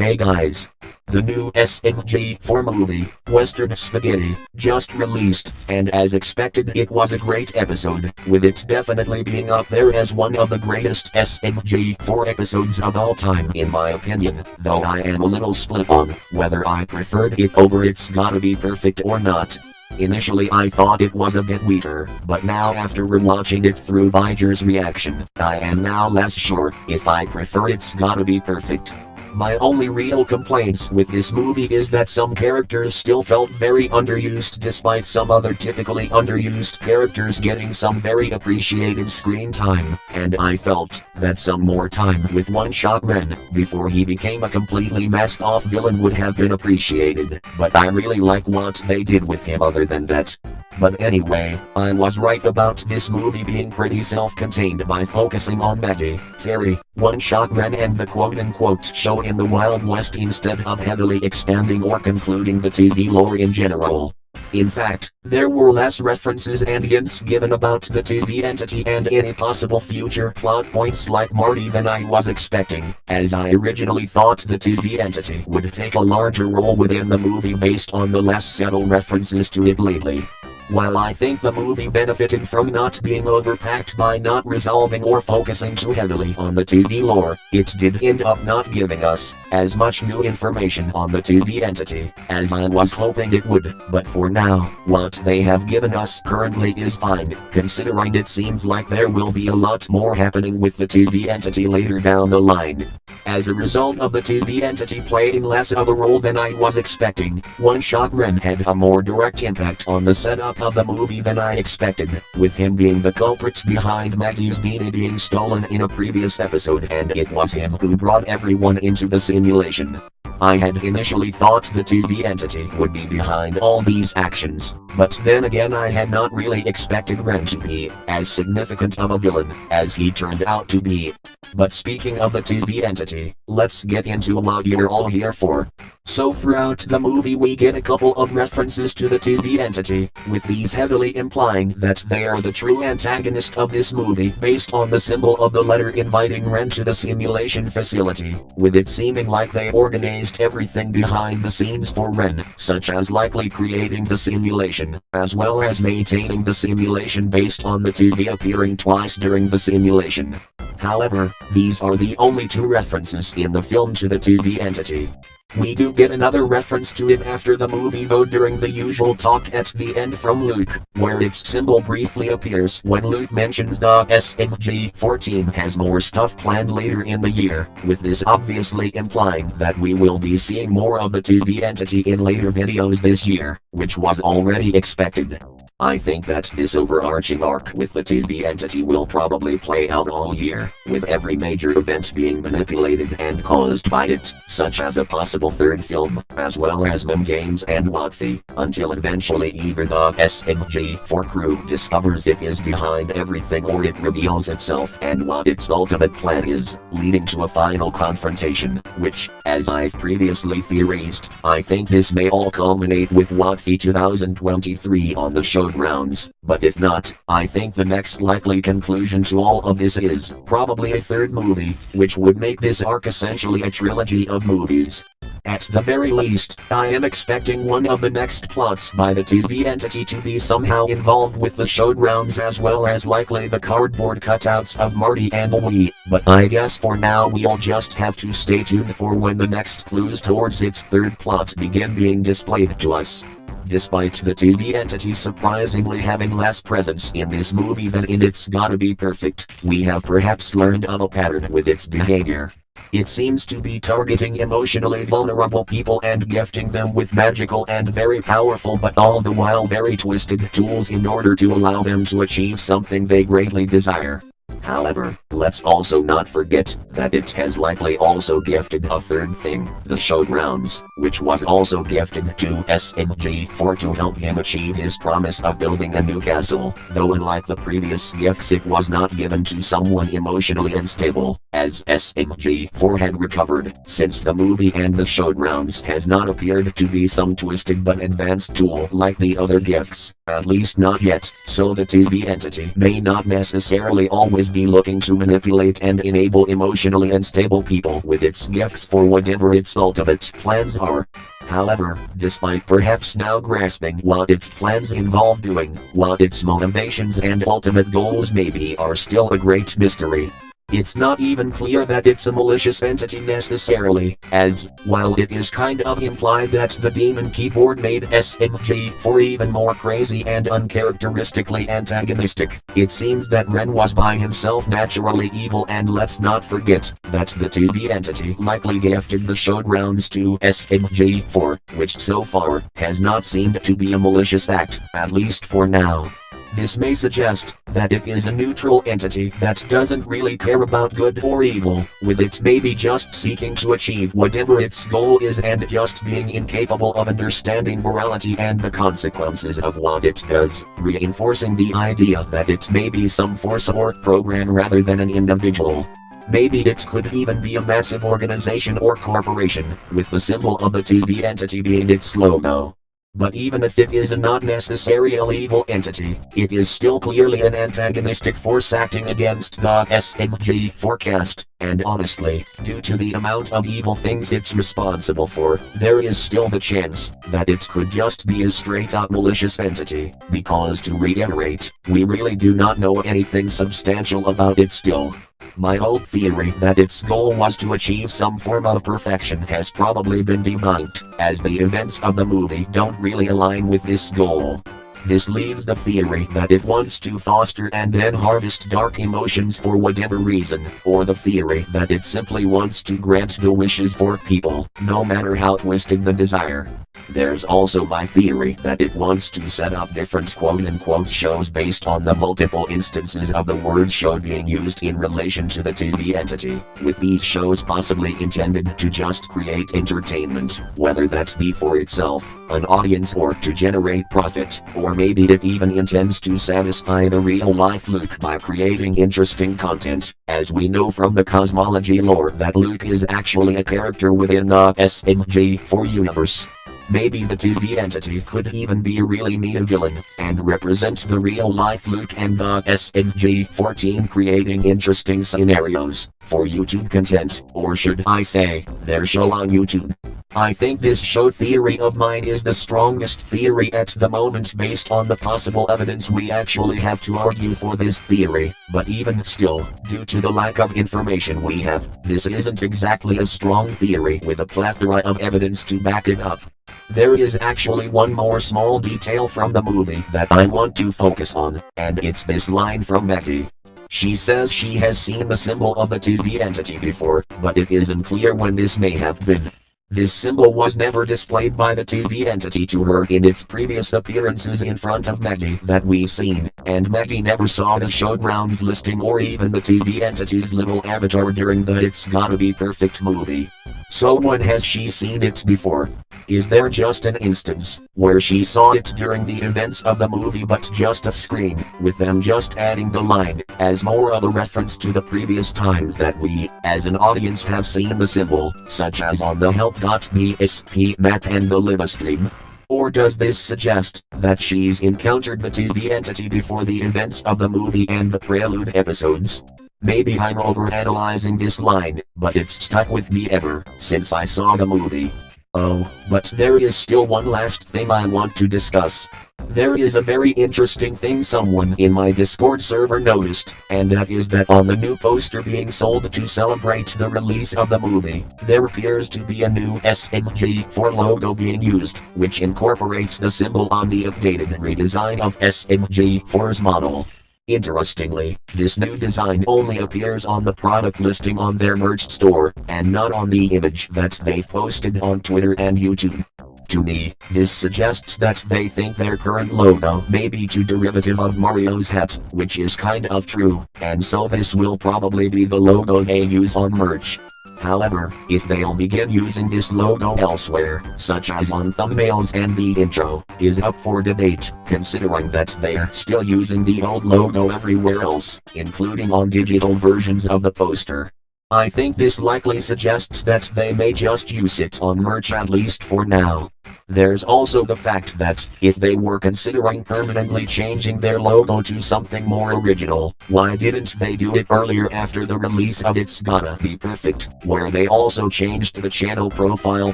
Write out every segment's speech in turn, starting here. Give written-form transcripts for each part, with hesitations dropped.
Hey guys! The new SMG4 movie, Western Spaghetti, just released, and as expected it was a great episode, with it definitely being up there as one of the greatest SMG4 episodes of all time in my opinion, though I am a little split on whether I preferred it over It's Gotta Be Perfect or not. Initially I thought it was a bit weaker, but now after rewatching it through Viger's reaction, I am now less sure if I prefer It's Gotta Be Perfect. My only real complaints with this movie is that some characters still felt very underused despite some other typically underused characters getting some very appreciated screen time, and I felt that some more time with Shot Wren before he became a completely masked off villain would have been appreciated, but I really like what they did with him other than that. But anyway, I was right about this movie being pretty self-contained by focusing on Maggie, Terry, Shot Wren and the quote-unquote show in the Wild West instead of heavily expanding or concluding the TV lore in general. In fact, there were less references and hints given about the TV entity and any possible future plot points like Marty than I was expecting, as I originally thought the TV entity would take a larger role within the movie based on the less subtle references to it lately. While I think the movie benefited from not being overpacked by not resolving or focusing too heavily on the TV lore, it did end up not giving us as much new information on the TV entity as I was hoping it would, but for now, what they have given us currently is fine, considering it seems like there will be a lot more happening with the TV entity later down the line. As a result of the TV entity playing less of a role than I was expecting, Shot Wren had a more direct impact on the setup of the movie than I expected, with him being the culprit behind Maggie's beanie being stolen in a previous episode, and it was him who brought everyone into the simulation. I had initially thought the TV entity would be behind all these actions, but then again I had not really expected Wren to be as significant of a villain as he turned out to be. But speaking of the TV entity, let's get into what you're all here for. So throughout the movie we get a couple of references to the TV entity, with these heavily implying that they are the true antagonist of this movie based on the symbol of the letter inviting Wren to the simulation facility, with it seeming like they organized everything behind the scenes for Wren, such as likely creating the simulation, as well as maintaining the simulation based on the TV appearing twice during the simulation. However, these are the only two references in the film to the TV entity. We do get another reference to it after the movie though during the usual talk at the end from Luke, where its symbol briefly appears when Luke mentions the SMG4 team has more stuff planned later in the year, with this obviously implying that we will be seeing more of the TV entity in later videos this year, which was already expected. I think that this overarching arc with the TV entity will probably play out all year, with every major event being manipulated and caused by it, such as a possible third film, as well as meme games and Wadfi, until eventually either the SMG4 crew discovers it is behind everything or it reveals itself and what its ultimate plan is, leading to a final confrontation, which, as I've previously theorized, I think this may all culminate with Wadfi 2023 on the show grounds, but if not, I think the next likely conclusion to all of this is probably a third movie, which would make this arc essentially a trilogy of movies. At the very least, I am expecting one of the next plots by the TV entity to be somehow involved with the showgrounds as well as likely the cardboard cutouts of Marty and Louie, but I guess for now we'll just have to stay tuned for when the next clues towards its third plot begin being displayed to us. Despite the TV entity surprisingly having less presence in this movie than in It's Gotta Be Perfect, we have perhaps learned of a pattern with its behavior. It seems to be targeting emotionally vulnerable people and gifting them with magical and very powerful but all the while very twisted tools in order to allow them to achieve something they greatly desire. However, let's also not forget that it has likely also gifted a third thing, the showgrounds, which was also gifted to SMG4 to help him achieve his promise of building a new castle, though unlike the previous gifts it was not given to someone emotionally unstable, as SMG4 had recovered, since the movie and the showgrounds has not appeared to be some twisted but advanced tool like the other gifts, at least not yet, so the TV entity may not necessarily always always be looking to manipulate and enable emotionally unstable people with its gifts for whatever its ultimate plans are. However, despite perhaps now grasping what its plans involve doing, what its motivations and ultimate goals may be are still a great mystery. It's not even clear that it's a malicious entity necessarily, as, while it is kind of implied that the demon keyboard made SMG4 even more crazy and uncharacteristically antagonistic, it seems that Wren was by himself naturally evil, and let's not forget that the TV entity likely gifted the Shot Wren to SMG4, which so far has not seemed to be a malicious act, at least for now. This may suggest that it is a neutral entity that doesn't really care about good or evil, with it maybe just seeking to achieve whatever its goal is and just being incapable of understanding morality and the consequences of what it does, reinforcing the idea that it may be some force or program rather than an individual. Maybe it could even be a massive organization or corporation, with the symbol of the TV entity being its logo. But even if it is a not necessarily evil entity, it is still clearly an antagonistic force acting against the SMG forecast, and honestly, due to the amount of evil things it's responsible for, there is still the chance that it could just be a straight-up malicious entity, because to reiterate, we really do not know anything substantial about it still. My old theory that its goal was to achieve some form of perfection has probably been debunked, as the events of the movie don't really align with this goal. This leaves the theory that it wants to foster and then harvest dark emotions for whatever reason, or the theory that it simply wants to grant the wishes for people, no matter how twisted the desire. There's also my theory that it wants to set up different quote-unquote shows based on the multiple instances of the word show being used in relation to the TV entity, with these shows possibly intended to just create entertainment, whether that be for itself, an audience, or to generate profit, or maybe it even intends to satisfy the real-life Luke by creating interesting content, as we know from the cosmology lore that Luke is actually a character within the SMG4 universe. Maybe the TV entity could even be a really meta villain, and represent the real-life Luke and the SMG14, creating interesting scenarios for YouTube content, or should I say, their show on YouTube. I think this show theory of mine is the strongest theory at the moment based on the possible evidence we actually have to argue for this theory, but even still, due to the lack of information we have, this isn't exactly a strong theory with a plethora of evidence to back it up. There is actually one more small detail from the movie that I want to focus on, and it's this line from Maggie. She says she has seen the symbol of the TV entity before, but it isn't clear when this may have been. This symbol was never displayed by the TV entity to her in its previous appearances in front of Maggie that we've seen, and Maggie never saw the Shot Wren's listing or even the TV entity's little avatar during the It's Gotta Be Perfect movie. So when has she seen it before? Is there just an instance where she saw it during the events of the movie but just off screen, with them just adding the line as more of a reference to the previous times that we, as an audience, have seen the symbol, such as on the help.bsp map and the livestream? Or does this suggest that she's encountered the TV entity before the events of the movie and the prelude episodes? Maybe I'm overanalyzing this line, but it's stuck with me ever since I saw the movie. Oh, but there is still one last thing I want to discuss. There is a very interesting thing someone in my Discord server noticed, and that is that on the new poster being sold to celebrate the release of the movie, there appears to be a new SMG4 logo being used, which incorporates the symbol on the updated redesign of SMG4's model. Interestingly, this new design only appears on the product listing on their merch store, and not on the image that they've posted on Twitter and YouTube. To me, this suggests that they think their current logo may be too derivative of Mario's hat, which is kind of true, and so this will probably be the logo they use on merch. However, if they'll begin using this logo elsewhere, such as on thumbnails and the intro, is up for debate, considering that they're still using the old logo everywhere else, including on digital versions of the poster. I think this likely suggests that they may just use it on merch, at least for now. There's also the fact that, if they were considering permanently changing their logo to something more original, why didn't they do it earlier after the release of It's Gonna Be Perfect, where they also changed the channel profile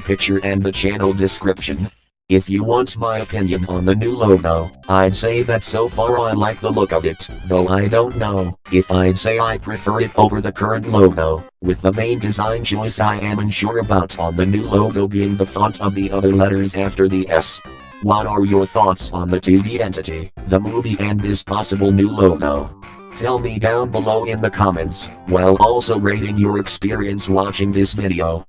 picture and the channel description? If you want my opinion on the new logo, I'd say that so far I like the look of it, though I don't know if I'd say I prefer it over the current logo, with the main design choice I am unsure about on the new logo being the font of the other letters after the S. What are your thoughts on the TV entity, the movie, and this possible new logo? Tell me down below in the comments, while also rating your experience watching this video.